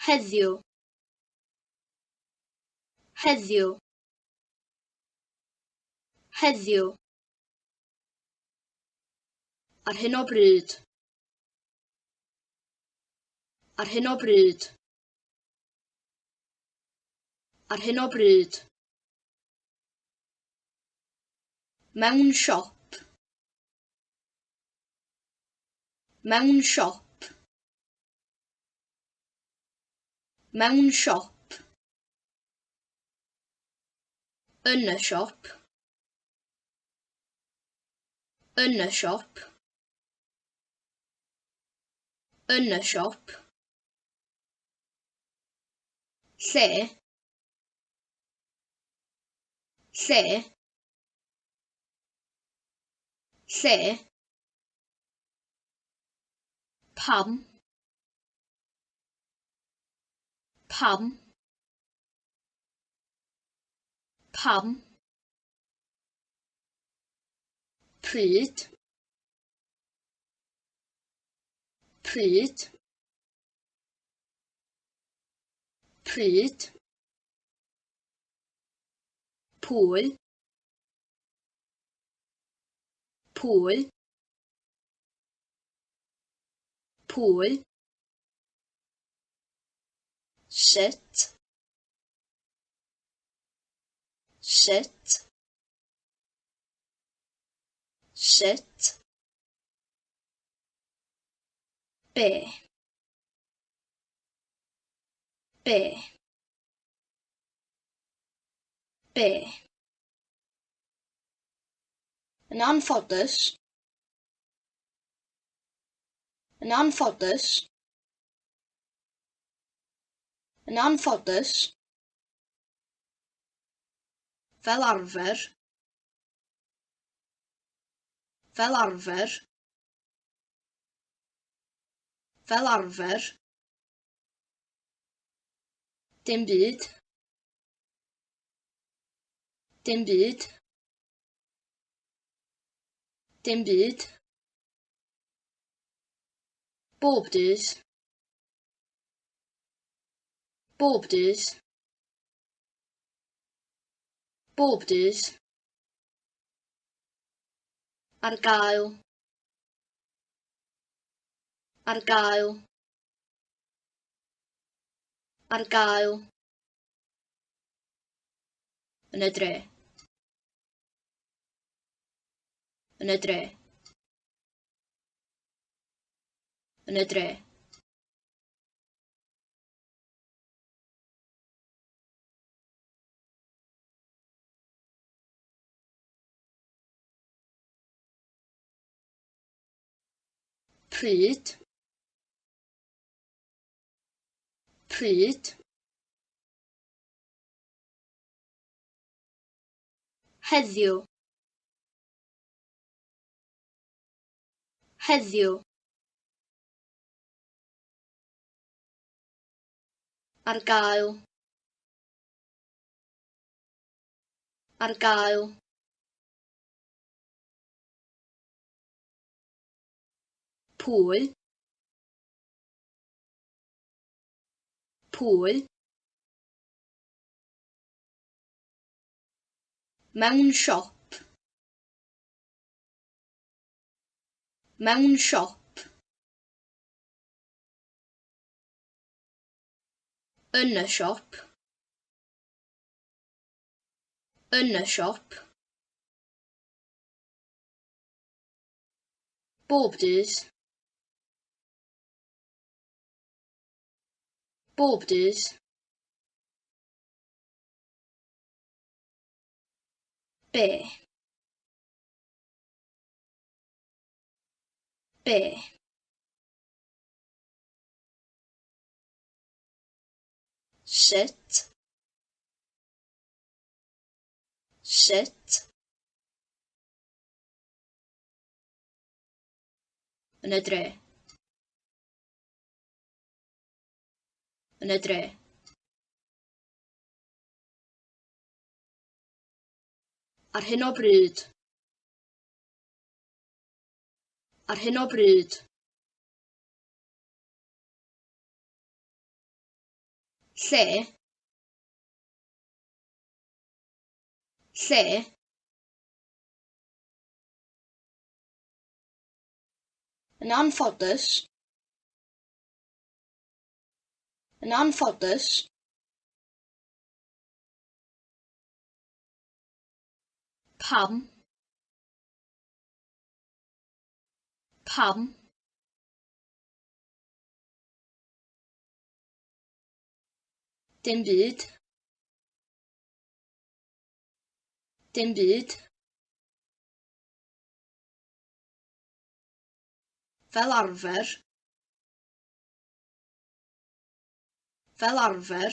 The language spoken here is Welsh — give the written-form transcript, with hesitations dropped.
heddiw, heddiw, heddiw, ar hyn o bryd, ar hyn o bryd, ar hyn o bryd, mewn siop, mewn siop, mewn siop, yn y siop, yn y siop, yn y siop, lle, lle, lle, pam, pam, pam, pryd, pryd, pryd, pwy, pwy, pwy, sut, sut, sut, be', be', be', yn anffodus, yn anffodus, yn anffodus, fel arfer, fel arfer, fel arfer, dim byd, dim byd, dim byd, bob dydd, bob dydd, bob dydd, ar gael, ar gael, ar gael, yn y dre, yn y dre, yn y dre, pryd, pryd, heddiw, heddiw, ar gael, ar gael, pwy, pwy, mewn siop, mewn siop, yn y siop, yn y siop, bob dydd, bob dydd, be', be', sut, sut, yn y dre, yn y dre, ar hyn o bryd, ar hyn o bryd, lle, lle, yn anffodus, yn anffodus, pam, pam, dim byd, dim byd, fel arfer, fel arfer,